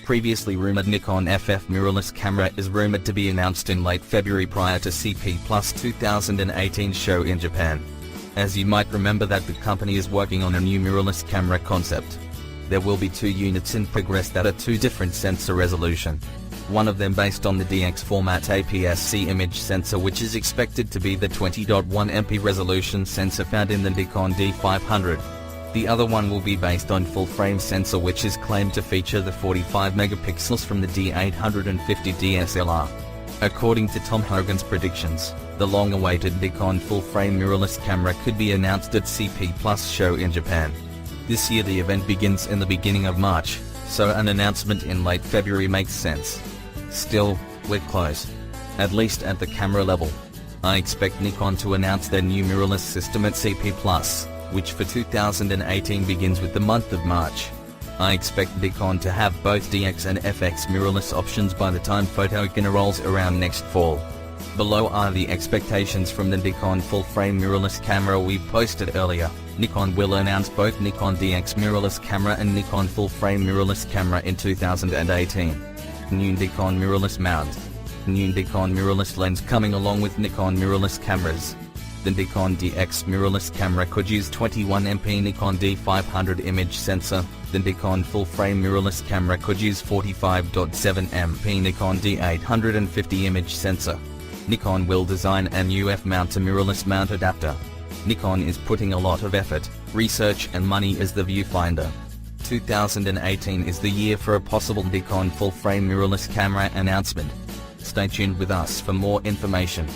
Previously rumored Nikon FF mirrorless camera is rumored to be announced in late February prior to CP Plus 2018 show in Japan. As you might remember that the company is working on a new mirrorless camera concept. There will be 2 units in progress that are 2 different sensor resolution. One of them based on the DX format APS-C image sensor, which is expected to be the 20.1 MP resolution sensor found in the Nikon D500. The other one will be based on full frame sensor, which is claimed to feature the 45 megapixels from the D850 DSLR. According to Tom Hogan's predictions, the long-awaited Nikon Full Frame mirrorless camera could be announced at CP Plus show in Japan. This year the event begins in the beginning of March, so an announcement in late February makes sense. Still, we're close. At least at the camera level. I expect Nikon to announce their new mirrorless system at CP Plus, which for 2018 begins with the month of March. I expect Nikon to have both DX and FX mirrorless options by the time Photogena rolls around next fall. Below are the expectations from the Nikon Full Frame mirrorless camera we posted earlier. Nikon will announce both Nikon DX mirrorless camera and Nikon Full Frame mirrorless camera in 2018. New Nikon mirrorless mount. New Nikon mirrorless lens coming along with Nikon mirrorless cameras. The Nikon DX mirrorless camera could use 21 MP Nikon D500 image sensor. The Nikon Full Frame mirrorless camera could use 45.7 MP Nikon D850 image sensor. Nikon will design an UF mount to mirrorless mount adapter. Nikon is putting a lot of effort, research and money as the viewfinder. 2018 is the year for a possible Nikon Full Frame mirrorless camera announcement. Stay tuned with us for more information.